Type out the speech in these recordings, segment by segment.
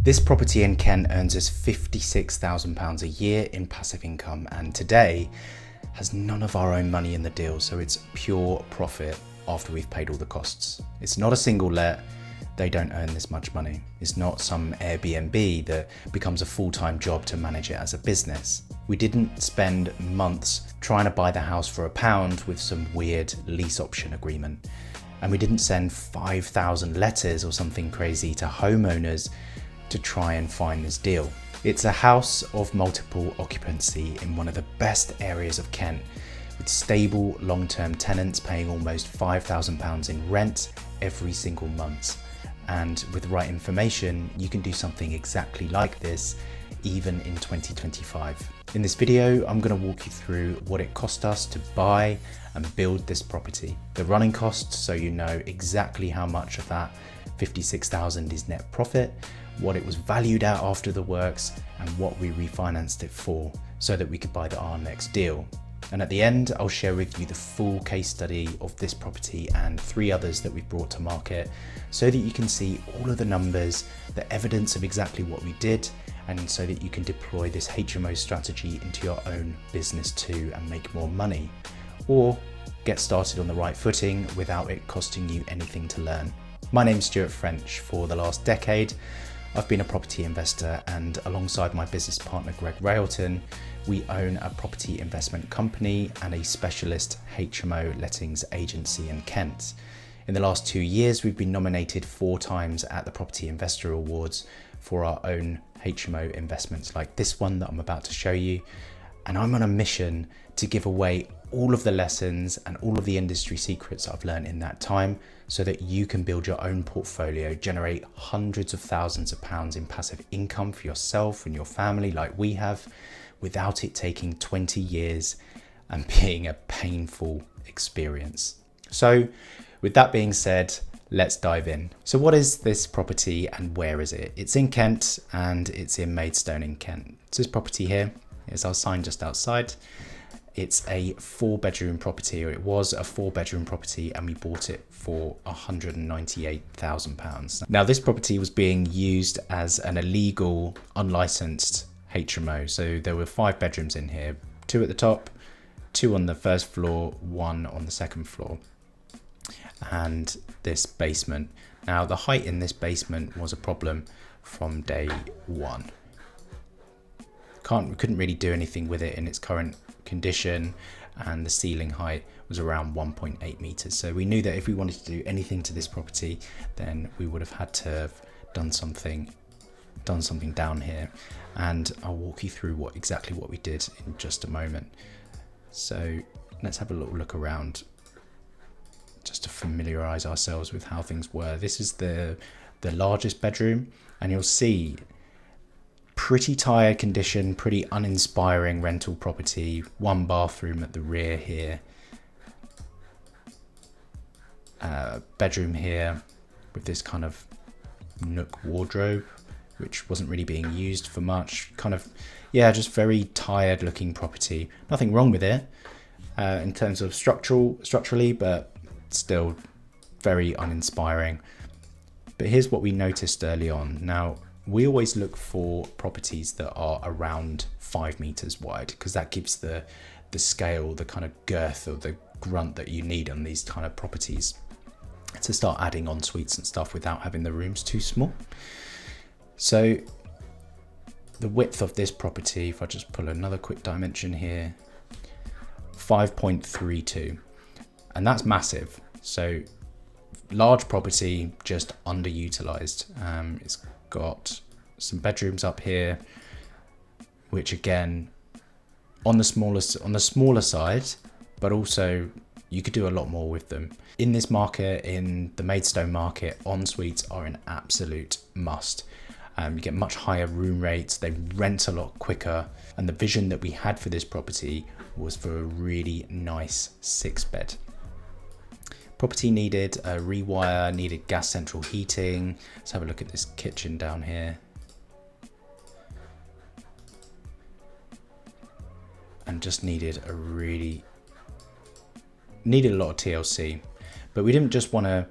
This property in Kent earns us £56,000 a year in passive income, and today has none of our own money in the deal, so it's pure profit after we've paid all the costs. It's not a single let, they don't earn this much money. It's not some Airbnb that becomes a full-time job to manage it as a business. We didn't spend months trying to buy the house for £1 with some weird lease option agreement. And we didn't send 5,000 letters or something crazy to homeowners to try and find this deal. It's a house of multiple occupancy in one of the best areas of Kent, with stable long-term tenants paying almost £5,000 in rent every single month. And with the right information, you can do something exactly like this even in 2025. In this video, I'm going to walk you through what it cost us to buy and build this property, the running costs, so you know exactly how much of that 56,000 is net profit, what it was valued at after the works, and what we refinanced it for so that we could buy our next deal. And at the end, I'll share with you the full case study of this property and 3 others that we've brought to market so that you can see all of the numbers, the evidence of exactly what we did, and so that you can deploy this HMO strategy into your own business too and make more money, or get started on the right footing without it costing you anything to learn. My name's Stuart French. For the last decade, I've been a property investor, and alongside my business partner Greg Railton, we own a property investment company and a specialist HMO lettings agency in Kent. In the last 2 years, we've been nominated 4 times at the Property Investor Awards for our own HMO investments like this one that I'm about to show you. And I'm on a mission to give away all of the lessons and all of the industry secrets I've learned in that time so that you can build your own portfolio, generate hundreds of thousands of pounds in passive income for yourself and your family like we have, without it taking 20 years and being a painful experience. So with that being said, let's dive in. So what is this property and where is it? It's in Kent and it's in Maidstone in Kent. So this property here is our sign just outside. It's a 4-bedroom property, or it was a 4-bedroom property, and we bought it for £198,000. Now this property was being used as an illegal, unlicensed HMO. So there were 5 bedrooms in here, 2 at the top, 2 on the first floor, 1 on the second floor, and this basement. Now the height in this basement was a problem from day one. We couldn't really do anything with it in its current condition, and the ceiling height was around 1.8 meters. So we knew that if we wanted to do anything to this property, then we would have had to have done something down here. And I'll walk you through exactly what we did in just a moment. So let's have a little look around just to familiarize ourselves with how things were. This is the largest bedroom, and you'll see pretty tired condition, pretty uninspiring rental property. 1 bathroom at the rear here. Bedroom here with this kind of nook wardrobe, which wasn't really being used for much. Just very tired looking property. Nothing wrong with it in terms of structurally, but still very uninspiring. But here's what we noticed early on. Now, we always look for properties that are around 5 meters wide, because that gives the scale, the kind of girth or the grunt that you need on these kind of properties to start adding en suites and stuff without having the rooms too small. So the width of this property, if I just pull another quick dimension here, 5.32, and that's massive. So large property, just underutilized. It's got some bedrooms up here, which again on the smaller side, but also you could do a lot more with them. In this market, in the Maidstone market, en suites are an absolute must. You get much higher room rates, they rent a lot quicker, and the vision that we had for this property was for a really nice 6-bed. Property needed a rewire, needed gas central heating. Let's have a look at this kitchen down here. And just needed a lot of TLC. But we didn't just want to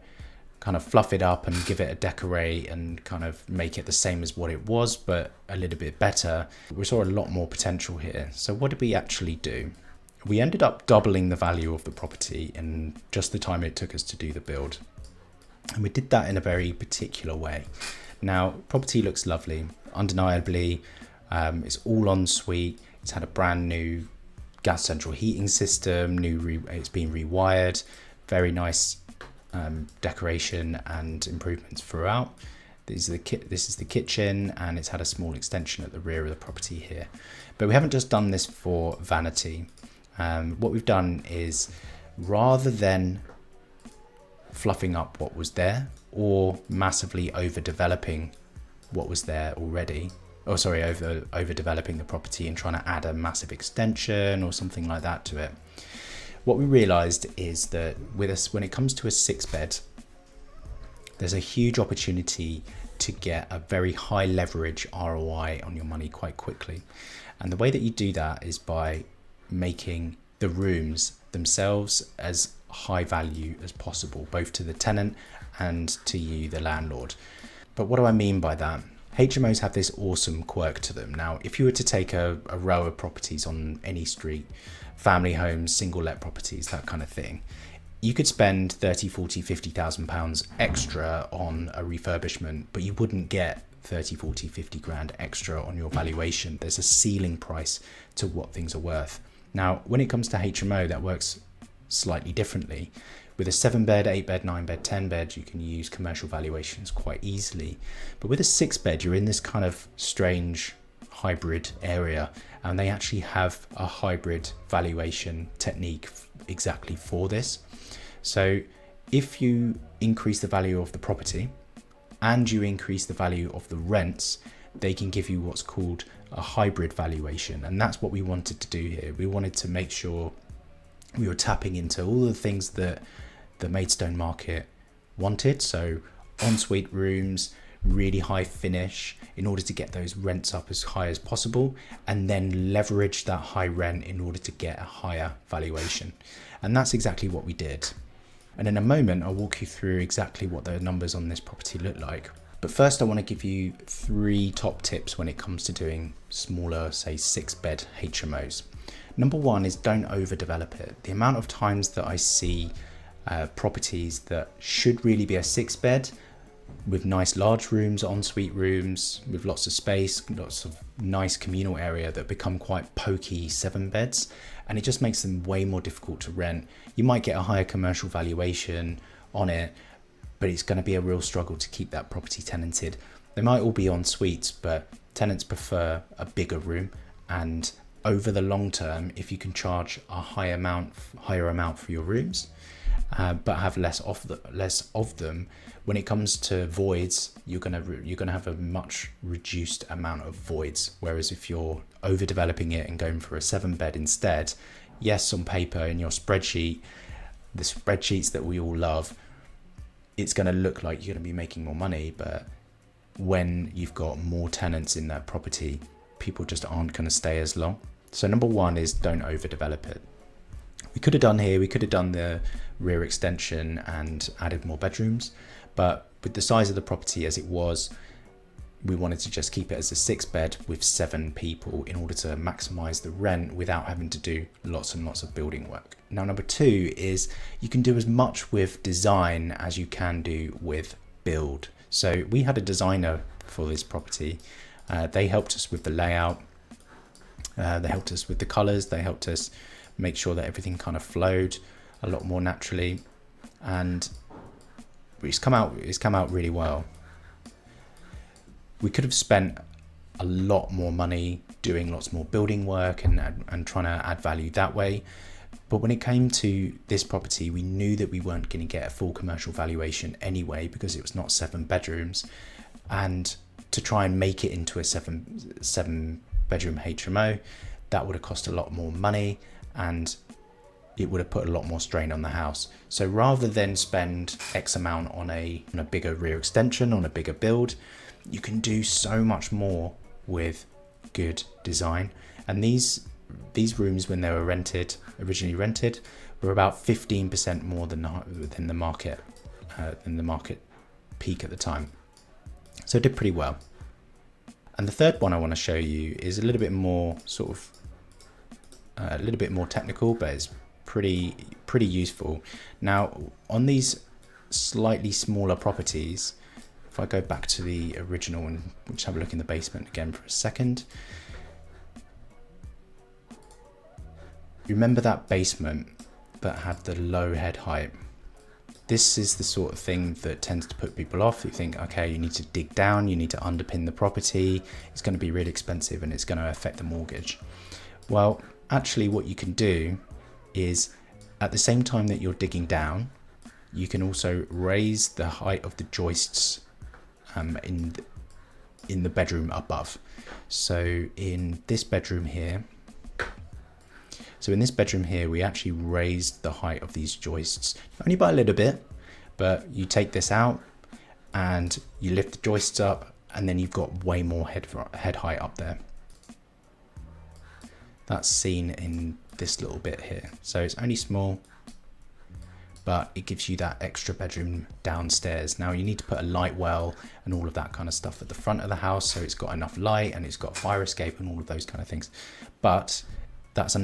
kind of fluff it up and give it a decorate and kind of make it the same as what it was, but a little bit better. We saw a lot more potential here. So what did we actually do? We ended up doubling the value of the property in just the time it took us to do the build. And we did that in a very particular way. Now, property looks lovely, undeniably. It's all en suite. It's had a brand new gas central heating system, it's been rewired, very nice decoration and improvements throughout. This is the kitchen, and it's had a small extension at the rear of the property here. But we haven't just done this for vanity. What we've done is, rather than fluffing up what was there or massively overdeveloping what was there already, overdeveloping the property and trying to add a massive extension or something like that to it, what we realized is that when it comes to a 6-bed, there's a huge opportunity to get a very high leverage ROI on your money quite quickly. And the way that you do that is by making the rooms themselves as high value as possible, both to the tenant and to you, the landlord. But what do I mean by that? HMOs have this awesome quirk to them. Now, if you were to take a row of properties on any street, family homes, single let properties, that kind of thing, you could spend 30, 40, 50,000 pounds extra on a refurbishment, but you wouldn't get 30, 40, 50 grand extra on your valuation. There's a ceiling price to what things are worth. Now, when it comes to HMO, that works slightly differently. With a 7-bed, 8-bed, 9-bed, 10-bed, you can use commercial valuations quite easily. But with a 6-bed, you're in this kind of strange hybrid area, and they actually have a hybrid valuation technique exactly for this. So if you increase the value of the property and you increase the value of the rents, they can give you what's called a hybrid valuation. And that's what we wanted to do here. We wanted to make sure we were tapping into all the things that the Maidstone market wanted. So ensuite rooms, really high finish, in order to get those rents up as high as possible, and then leverage that high rent in order to get a higher valuation. And that's exactly what we did. And in a moment, I'll walk you through exactly what the numbers on this property look like. But first, I want to give you 3 top tips when it comes to doing smaller, say 6-bed HMOs. Number 1 is don't overdevelop it. The amount of times that I see properties that should really be a 6-bed with nice large rooms, ensuite rooms, with lots of space, lots of nice communal area, that become quite pokey 7-beds, and it just makes them way more difficult to rent. You might get a higher commercial valuation on it, but it's going to be a real struggle to keep that property tenanted. They might all be en suites, but tenants prefer a bigger room, and over the long term, if you can charge a higher amount for your rooms, but have less of them, when it comes to voids, you're gonna have a much reduced amount of voids. Whereas if you're overdeveloping it and going for a 7-bed instead, yes, on paper in your spreadsheet, the spreadsheets that we all love, it's going to look like you're going to be making more money, but when you've got more tenants in that property, people just aren't going to stay as long. So number 1 is don't overdevelop it. We could have done the rear extension and added more bedrooms, but with the size of the property as it was, we wanted to just keep it as a 6-bed with 7 people in order to maximize the rent without having to do lots and lots of building work. Now, number 2 is you can do as much with design as you can do with build. So we had a designer for this property. They helped us with the layout. They helped us with the colors. They helped us make sure that everything kind of flowed a lot more naturally, and it's come out really well. We could have spent a lot more money doing lots more building work and trying to add value that way. But when it came to this property, we knew that we weren't going to get a full commercial valuation anyway, because it was not 7 bedrooms. And to try and make it into a 7 bedroom HMO, that would have cost a lot more money, and it would have put a lot more strain on the house. So rather than spend X amount on a bigger rear extension, on a bigger build, you can do so much more with good design. And these rooms, when they were originally rented, were about 15% more than the market than the market peak at the time. So it did pretty well. And the third one I want to show you is a little bit more technical, but it's pretty useful. Now, on these slightly smaller properties, if I go back to the original and we'll just have a look in the basement again for a second. Remember that basement that had the low head height? This is the sort of thing that tends to put people off. You think, okay, you need to dig down, you need to underpin the property, it's going to be really expensive and it's going to affect the mortgage. Well, actually what you can do is at the same time that you're digging down, you can also raise the height of the joists in the bedroom above. So in this bedroom here, we actually raised the height of these joists, only by a little bit, but you take this out and you lift the joists up and then you've got way more head height up there. That's seen in this little bit here. So it's only small, but it gives you that extra bedroom downstairs. Now you need to put a light well and all of that kind of stuff at the front of the house, so it's got enough light and it's got fire escape and all of those kind of things. But that's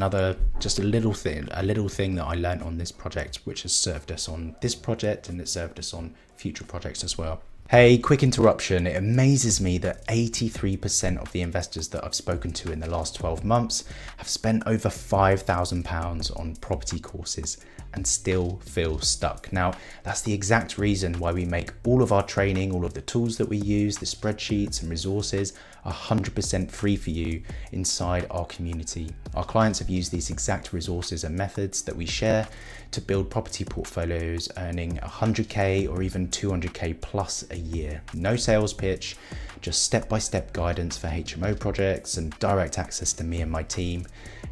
just a little thing that I learned on this project, which has served us on this project and it served us on future projects as well. Hey, quick interruption. It amazes me that 83% of the investors that I've spoken to in the last 12 months have spent over £5,000 on property courses and still feel stuck. Now, that's the exact reason why we make all of our training, all of the tools that we use, the spreadsheets and resources 100% free for you inside our community. Our clients have used these exact resources and methods that we share to build property portfolios earning 100k or even 200k plus a year. No sales pitch, just step-by-step guidance for HMO projects and direct access to me and my team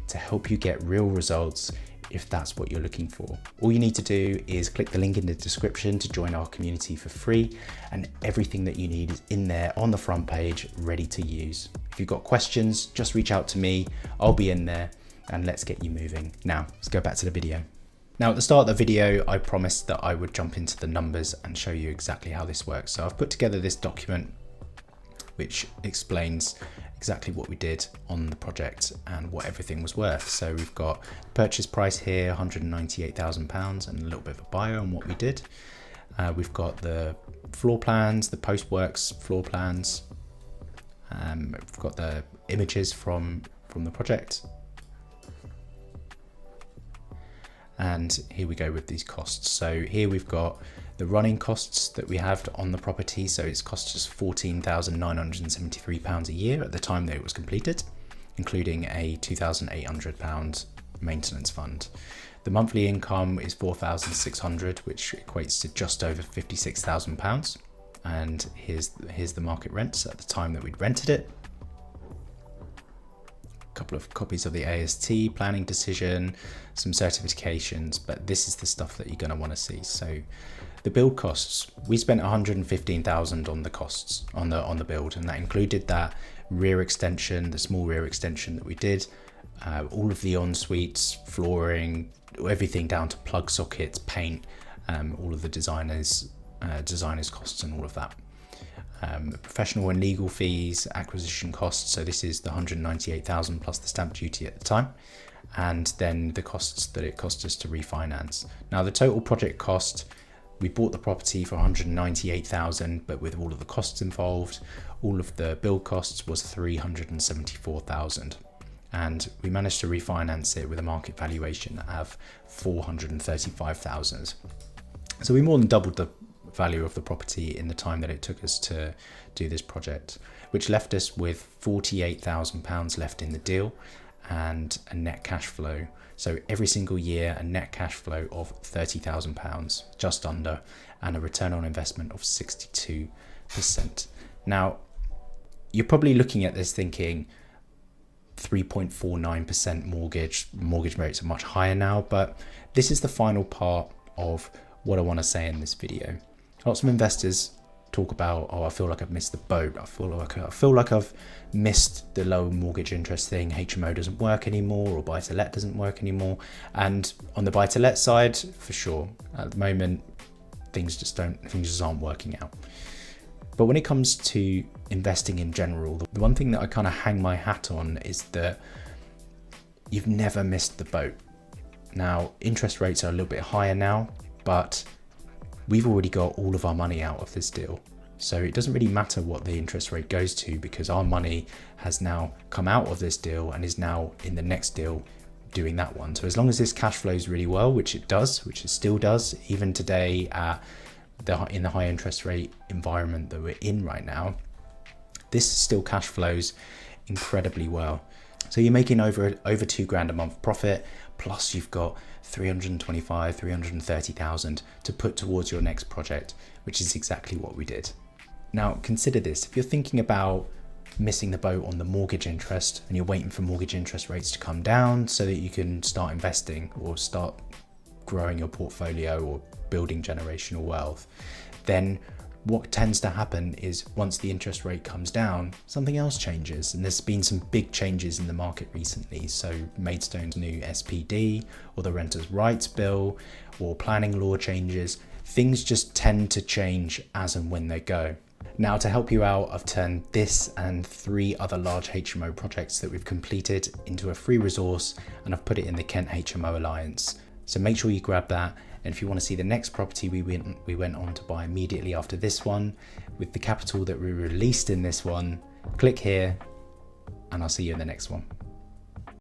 to help you get real results if that's what you're looking for. All you need to do is click the link in the description to join our community for free, and everything that you need is in there on the front page, ready to use. If you've got questions, just reach out to me. I'll be in there, and let's get you moving. Now, let's go back to the video. Now, at the start of the video, I promised that I would jump into the numbers and show you exactly how this works. So I've put together this document which explains exactly what we did on the project and what everything was worth. So we've got purchase price here, £198,000, and a little bit of a bio on what we did. We've got the floor plans, the post-works floor plans. We've got the images from the project. And here we go with these costs. So here we've got the running costs that we have on the property. So it's cost us £14,973 a year at the time that it was completed, including a £2,800 maintenance fund. The monthly income is £4,600, which equates to just over £56,000. And here's the market rents at the time that we'd rented it. Couple of copies of the AST planning decision, some certifications, but this is the stuff that you're going to want to see. So the build costs, we spent 115,000 on the costs on the build, and that included that rear extension, the small rear extension that we did, all of the en-suites, flooring, everything down to plug sockets, paint, all of the designers costs and all of that. Professional and legal fees, acquisition costs, so this is the 198,000 plus the stamp duty at the time, and then the costs that it cost us to refinance. Now the total project cost, we bought the property for 198,000, but with all of the costs involved, all of the build costs was 374,000, and we managed to refinance it with a market valuation of 435,000. So we more than doubled the value of the property in the time that it took us to do this project, which left us with £48,000 left in the deal and a net cash flow. So every single year, a net cash flow of £30,000, just under, and a return on investment of 62%. Now, you're probably looking at this thinking 3.49% mortgage rates are much higher now, but this is the final part of what I want to say in this video. Lots of investors talk about, oh, I feel like I've missed the boat. I feel like I've missed the low mortgage interest thing. HMO doesn't work anymore, or buy to let doesn't work anymore. And on the buy to let side, for sure, at the moment, things just aren't working out. But when it comes to investing in general, the one thing that I kind of hang my hat on is that you've never missed the boat. Now, interest rates are a little bit higher now, but we've already got all of our money out of this deal. So it doesn't really matter what the interest rate goes to, because our money has now come out of this deal and is now in the next deal doing that one. So as long as this cash flows really well, which it does, which it still does, even today in the high interest rate environment that we're in right now, this still cash flows incredibly well. So you're making over $2,000 a month profit, plus you've got 330,000 to put towards your next project, which is exactly what we did. Now consider this: if you're thinking about missing the boat on the mortgage interest and you're waiting for mortgage interest rates to come down so that you can start investing or start growing your portfolio or building generational wealth, then what tends to happen is once the interest rate comes down, something else changes. And there's been some big changes in the market recently. So Maidstone's new SPD, or the Renters' Rights Bill, or planning law changes. Things just tend to change as and when they go. Now, to help you out, I've turned this and 3 other large HMO projects that we've completed into a free resource, and I've put it in the Kent HMO Alliance. So make sure you grab that. And if you want to see the next property we went on to buy immediately after this one, with the capital that we released in this one, click here, and I'll see you in the next one.